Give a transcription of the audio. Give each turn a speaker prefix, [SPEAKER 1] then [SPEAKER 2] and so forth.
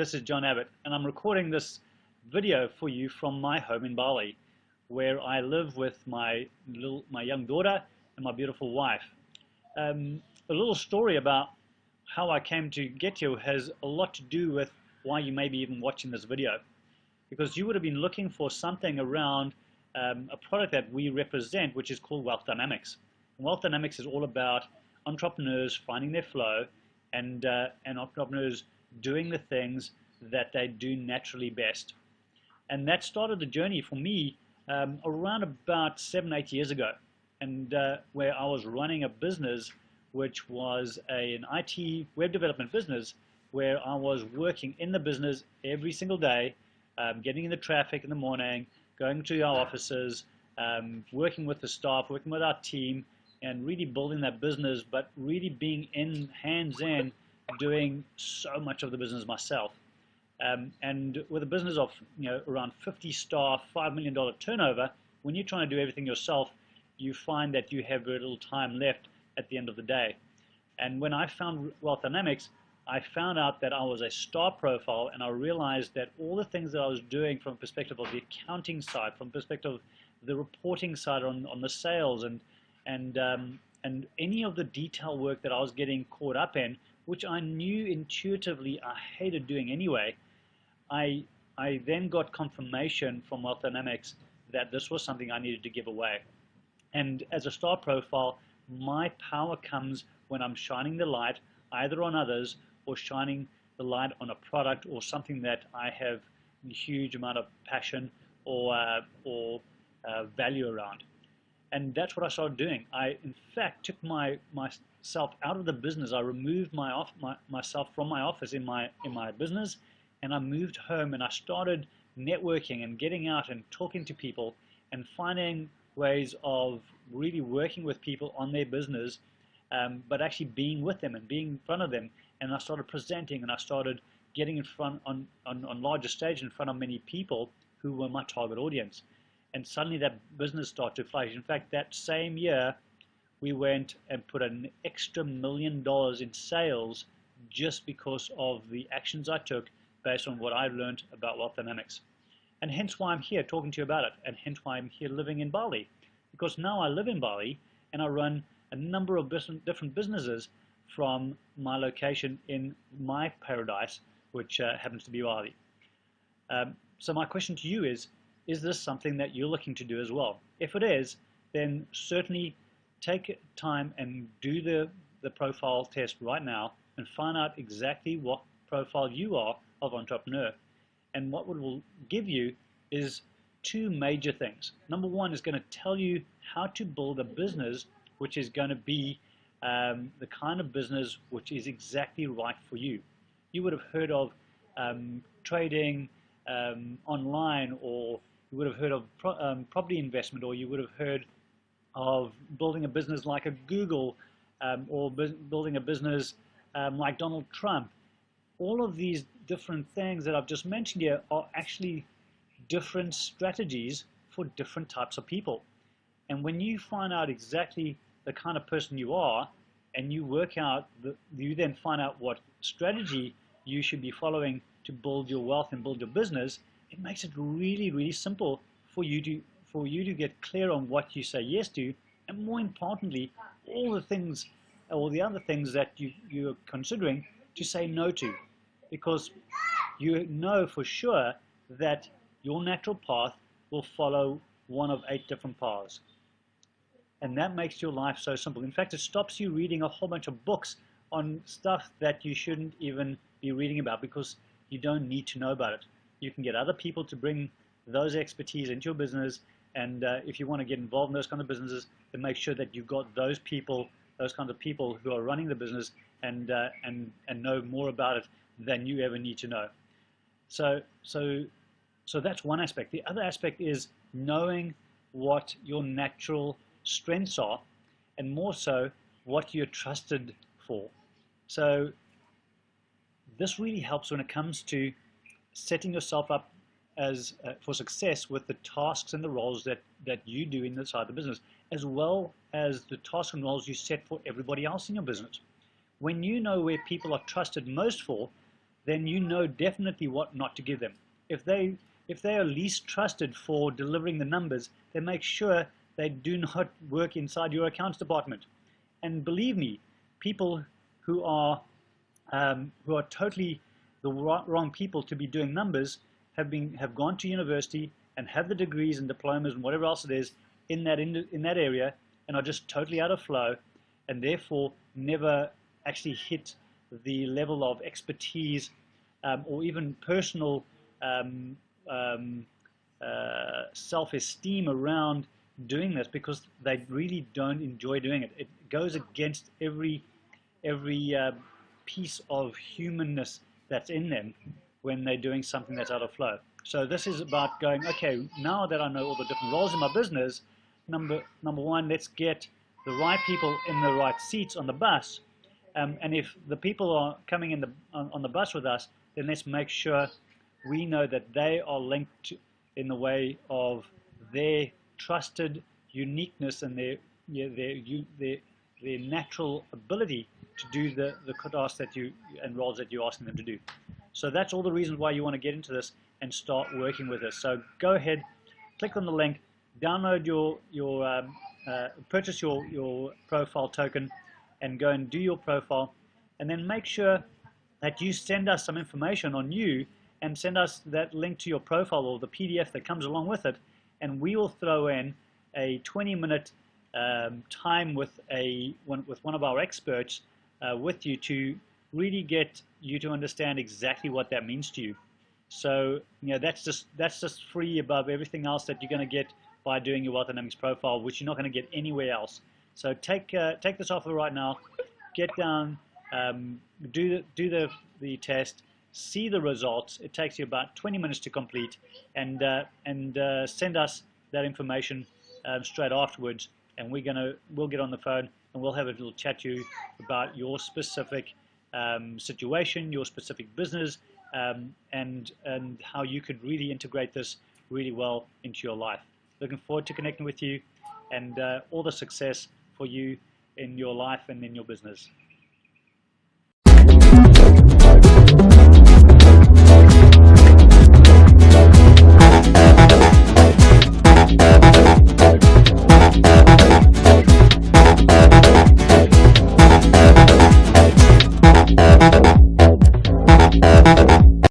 [SPEAKER 1] this is John Abbott, and I'm recording this video for you from my home in Bali, where I live with my young daughter and my beautiful wife. A little story about how I came to get here has a lot to do with why you may be even watching this video, because you would have been looking for something around a product that we represent, which is called Wealth Dynamics. And Wealth Dynamics is all about entrepreneurs finding their flow and entrepreneurs doing the things that they do naturally best. And that started the journey for me around about 7-8 years ago, and where I was running a business which was an IT web development business, where I was working in the business every single day, getting in the traffic in the morning, going to our offices, working with the staff, working with our team, and really building that business, but really being in hands-in, doing so much of the business myself. And with a business of around 50 staff, $5 million turnover, when you're trying to do everything yourself, you find that you have very little time left at the end of the day. And when I found Wealth Dynamics, I found out that I was a star profile, and I realized that all the things that I was doing from the perspective of the accounting side, from the perspective of the reporting side on the sales, and any of the detail work that I was getting caught up in, which I knew intuitively I hated doing anyway, I then got confirmation from Wealth Dynamics that this was something I needed to give away. And as a star profile, my power comes when I'm shining the light either on others or shining the light on a product or something that I have a huge amount of passion or value around. And that's what I started doing. I, in fact, took myself out of the business. I removed myself from my office in my business, and I moved home, and I started networking and getting out and talking to people and finding ways of really working with people on their business, but actually being with them and being in front of them. And I started presenting, and I started getting in front on larger stage in front of many people who were my target audience. And suddenly that business started to flourish. In fact, that same year, we went and put an extra $1 million in sales just because of the actions I took based on what I learned about Wealth Dynamics. And hence why I'm here talking to you about it, and hence why I'm here living in Bali. Because now I live in Bali, and I run a number of different businesses from my location in my paradise, which happens to be Bali. So my question to you is this something that you're looking to do as well? If it is, then certainly take time and do the profile test right now and find out exactly what profile you are of entrepreneur. And what it will give you is two major things. Number one is going to tell you how to build a business which is going to be the kind of business which is exactly right for you. You would have heard of trading online, or you would have heard of property investment, or you would have heard of building a business like a Google, or building a business like Donald Trump. All of these different things that I've just mentioned here are actually different strategies for different types of people. And when you find out exactly the kind of person you are, and you work out, you then find out what strategy you should be following to build your wealth and build your business, it makes it really, really simple for you to get clear on what you say yes to, and more importantly, all the other things that you're considering to say no to, because you know for sure that your natural path will follow one of 8 different paths. And that makes your life so simple. In fact, it stops you reading a whole bunch of books on stuff that you shouldn't even be reading about, because you don't need to know about it. You can get other people to bring those expertise into your business, and if you want to get involved in those kind of businesses, then make sure that you've got those people, those kinds of people who are running the business and know more about it than you ever need to know. So that's one aspect. The other aspect is knowing what your natural strengths are, and more so what you're trusted for. So this really helps when it comes to setting yourself up as for success with the tasks and the roles that you do inside the business, as well as the tasks and roles you set for everybody else in your business. When you know where people are trusted most for, then you know definitely what not to give them. If they are least trusted for delivering the numbers, then make sure they do not work inside your accounts department. And believe me, people who are totally the wrong people to be doing numbers have gone to university and have the degrees and diplomas and whatever else it is in that area, and are just totally out of flow, and therefore never actually hit the level of expertise or even personal self-esteem around doing this, because they really don't enjoy doing it. It goes against every piece of humanness that's in them when they're doing something that's out of flow. So this is about going, okay, now that I know all the different roles in my business, number one, let's get the right people in the right seats on the bus. And if the people are coming in on the bus with us, then let's make sure we know that they are linked in the way of their trusted uniqueness and their natural ability to do the tasks that and roles that you're asking them to do. So that's all the reasons why you want to get into this and start working with us. So go ahead, click on the link, download purchase your profile token, and go and do your profile, and then make sure that you send us some information on you and send us that link to your profile or the PDF that comes along with it, and we will throw in a 20-minute time with one of our experts with you to really get you to understand exactly what that means to you. So that's just free above everything else that you're going to get by doing your Wealth Dynamics profile, which you're not going to get anywhere else. So take this offer right now. Get down, do the test, see the results. It takes you about 20 minutes to complete, and send us that information straight afterwards, and we'll get on the phone and we'll have a little chat to you about your specific situation, your specific business, and how you could really integrate this really well into your life. Looking forward to connecting with you, and all the success for you in your life and in your business.